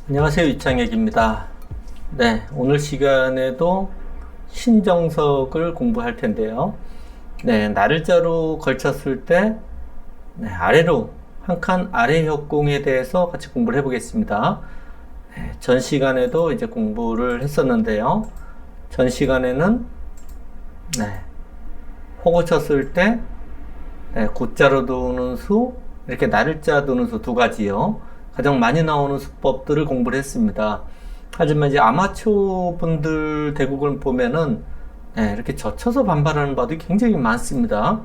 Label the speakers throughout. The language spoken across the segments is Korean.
Speaker 1: 안녕하세요. 이창혁입니다. 네, 오늘 시간에도 신정석을 공부할 텐데요. 네, 날짜로 걸쳤을 때 아래로 한 칸 아래 협공에 대해서 같이 공부를 해보겠습니다. 네, 전 시간에도 이제 공부를 했었는데요. 전 시간에는 호구 쳤을 때 곧자로 두는 수, 이렇게 날짜 두는 수 두 가지요. 가장 많이 나오는 수법들을 공부를 했습니다. 하지만 이제 아마추어 분들 대국을 보면은 이렇게 젖혀서 반발하는 바도 굉장히 많습니다.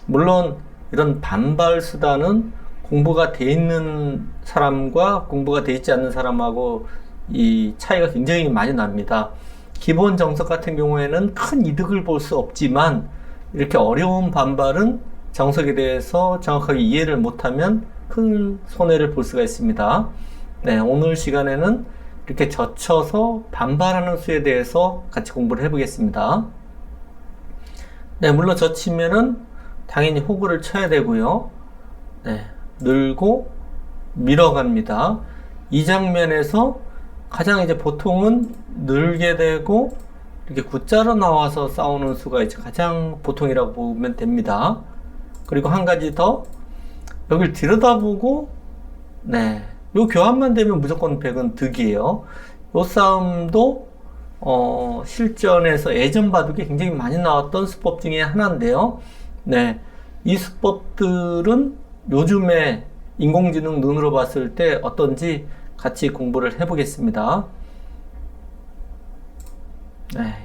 Speaker 1: 물론 이런 반발 수단은 공부가 돼 있는 사람과 공부가 돼 있지 않는 사람하고 이 차이가 굉장히 많이 납니다. 기본 정석 같은 경우에는 큰 이득을 볼 수 없지만 이렇게 어려운 반발은 정석에 대해서 정확하게 이해를 못하면 큰 손해를 볼 수가 있습니다. 오늘 시간에는 이렇게 젖혀서 반발하는 수에 대해서 같이 공부를 해보겠습니다. 물론 젖히면은 당연히 호구를 쳐야 되고요. 늘고 밀어갑니다. 이 장면에서 가장 이제 보통은 늘게 되고 이렇게 굳자로 나와서 싸우는 수가 이제 가장 보통이라고 보면 됩니다. 그리고 한 가지 더, 여길 들여다보고 요 교환만 되면 무조건 100은 득이에요. 요 싸움도 실전에서 예전 바둑에 굉장히 많이 나왔던 수법 중에 하나인데요. 이 수법들은 요즘에 인공지능 눈으로 봤을 때 어떤지 같이 공부를 해보겠습니다.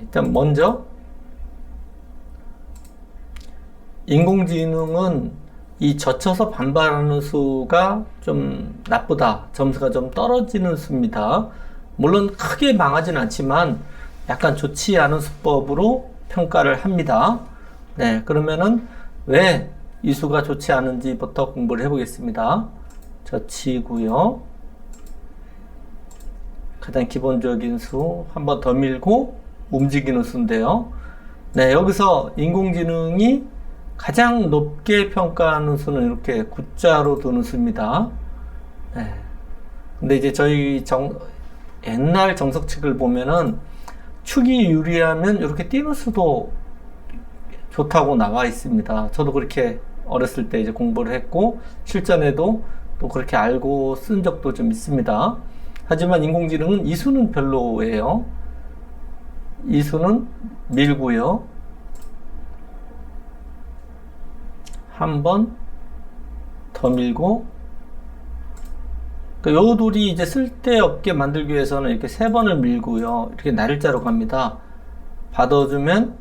Speaker 1: 일단 먼저 인공지능은 이 젖혀서 반발하는 수가 좀 나쁘다, 점수가 좀 떨어지는 수입니다. 물론 크게 망하진 않지만 약간 좋지 않은 수법으로 평가를 합니다. 그러면은 왜 이 수가 좋지 않은지부터 공부를 해보겠습니다. 젖히고요. 가장 기본적인 수 한 번 더 밀고 움직이는 수인데요. 여기서 인공지능이 가장 높게 평가하는 수는 이렇게 굳자로 두는 수입니다. 근데 이제 저희 옛날 정석책을 보면은 축이 유리하면 이렇게 띄는 수도 좋다고 나와 있습니다. 저도 그렇게 어렸을 때 이제 공부를 했고 실전에도 또 그렇게 알고 쓴 적도 좀 있습니다. 하지만 인공지능은 이 수는 별로예요. 이 수는 밀고요. 한 번 더 밀고, 요 둘이 이제 쓸데없게 만들기 위해서는 이렇게 3번을 밀고요. 이렇게 날짜로 갑니다. 받아주면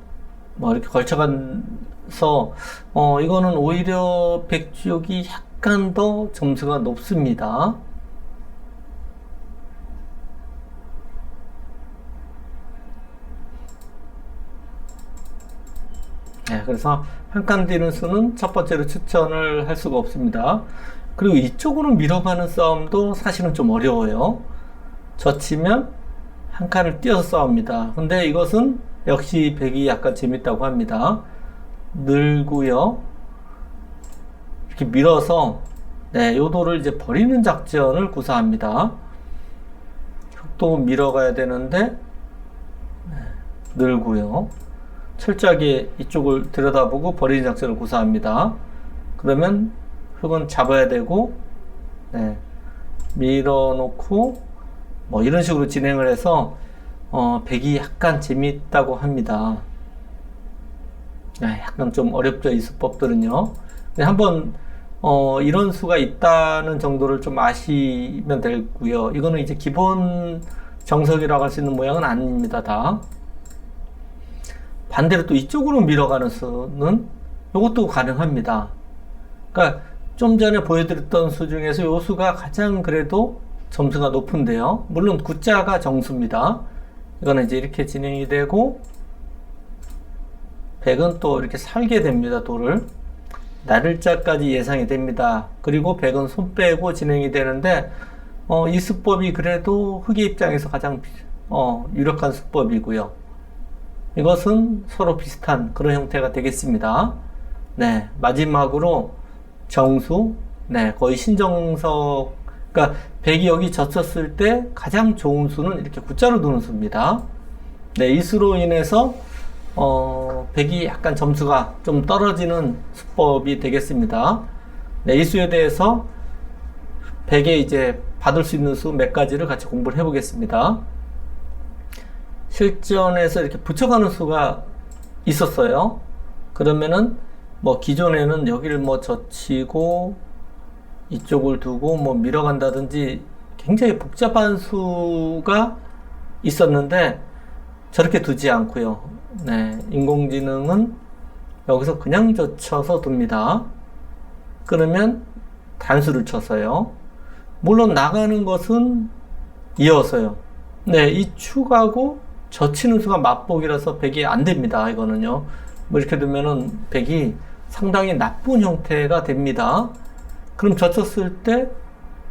Speaker 1: 이렇게 걸쳐가서 이거는 오히려 백지옥이 약간 더 점수가 높습니다. 그래서 한 칸 뛰는 수는 첫 번째로 추천을 할 수가 없습니다. 그리고 이쪽으로 밀어가는 싸움도 사실은 좀 어려워요. 젖히면 한 칸을 띄어서 싸웁니다. 근데 이것은 역시 백이 약간 재밌다고 합니다. 늘고요. 이렇게 밀어서 요도를 이제 버리는 작전을 구사합니다. 흑도 밀어가야 되는데 늘고요. 철저하게 이쪽을 들여다보고 버리는 작전을 구사합니다. 그러면 흙은 잡아야 되고 밀어놓고 이런 식으로 진행을 해서 백이 약간 재밌다고 합니다. 약간 좀 어렵죠, 이 수법들은요. 한번 이런 수가 있다는 정도를 좀 아시면 되고요. 이거는 이제 기본 정석이라고 할 수 있는 모양은 아닙니다, 다. 반대로 또 이쪽으로 밀어가는 수는 이것도 가능합니다. 그러니까 좀 전에 보여드렸던 수 중에서 이 수가 가장 그래도 점수가 높은데요. 물론 굳자가 정수입니다. 이거는 이제 이렇게 진행이 되고 백은 또 이렇게 살게 됩니다. 돌을 날짜까지 예상이 됩니다. 그리고 백은 손 빼고 진행이 되는데 이 수법이 그래도 흑의 입장에서 가장 유력한 수법이고요. 이것은 서로 비슷한 그런 형태가 되겠습니다. 마지막으로 정수, 거의 신정석 그러니까 100이 여기 젖혔을 때 가장 좋은 수는 이렇게 굿자로 두는 수입니다. 네, 이 수로 인해서 100이 약간 점수가 좀 떨어지는 수법이 되겠습니다. 네, 이 수에 대해서 100에 이제 받을 수 있는 수 몇 가지를 같이 공부를 해보겠습니다. 실전에서 이렇게 붙여가는 수가 있었어요. 그러면은 뭐 기존에는 여기를 뭐 젖히고 이쪽을 두고 뭐 밀어간다든지 굉장히 복잡한 수가 있었는데 저렇게 두지 않고요. 네, 인공지능은 여기서 그냥 젖혀서 둡니다. 그러면 단수를 쳐서요. 물론 나가는 것은 이어서요. 네, 이 축하고 젖히는 수가 맞복이라서 100이 안 됩니다. 이거는요. 뭐 이렇게 두면은 100이 상당히 나쁜 형태가 됩니다. 그럼 젖혔을 때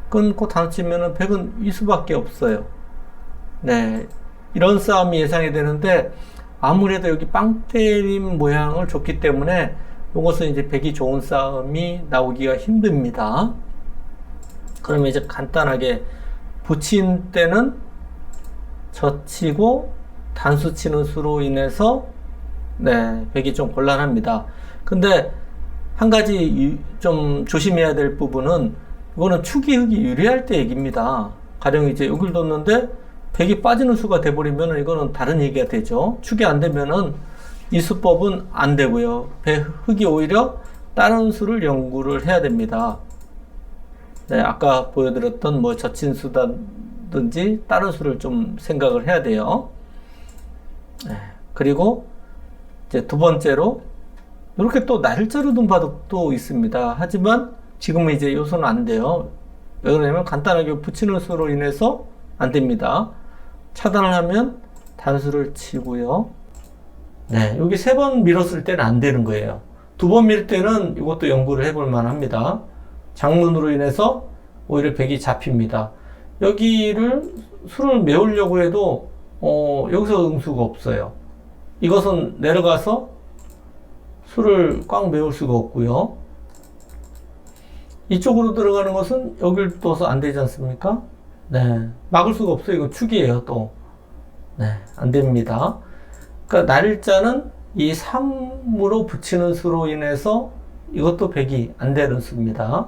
Speaker 1: 끊고 단수 치면은 100은 이 수밖에 없어요. 네, 이런 싸움이 예상이 되는데 아무래도 여기 빵 때림 모양을 줬기 때문에 이것은 이제 100이 좋은 싸움이 나오기가 힘듭니다. 그러면 이제 간단하게 붙인 때는 젖히고 단수 치는 수로 인해서 네, 100이 좀 곤란합니다. 근데 한 가지 좀 조심해야 될 부분은 이거는 축이 흙이 유리할 때 얘기입니다. 가령 이제 여기를 뒀는데 100이 빠지는 수가 돼버리면 이거는 다른 얘기가 되죠. 축이 안 되면은 이 수법은 안 되고요. 흙이 오히려 다른 수를 연구를 해야 됩니다. 네, 아까 보여드렸던 뭐 젖힌 수다든지 다른 수를 좀 생각을 해야 돼요. 네, 그리고 이제 두 번째로 이렇게 또 날짜로 둔 바둑도 있습니다. 하지만 지금은 이제 요 수는 안 돼요. 왜 그러냐면 간단하게 붙이는 수로 인해서 안 됩니다. 차단을 하면 단수를 치고요. 네, 여기 3번 밀었을 때는 안 되는 거예요. 2번 밀 때는 이것도 연구를 해볼 만합니다. 장문으로 인해서 오히려 100이 잡힙니다. 여기를 수를 메우려고 해도 여기서 응수가 없어요. 이것은 내려가서 수를 꽉 메울 수가 없고요. 이쪽으로 들어가는 것은 여기를 둬서 안 되지 않습니까? 네, 막을 수가 없어요. 이건 축이에요, 또. 네, 안 됩니다. 그러니까 날짜는 이 3으로 붙이는 수로 인해서 이것도 100이 안 되는 수입니다.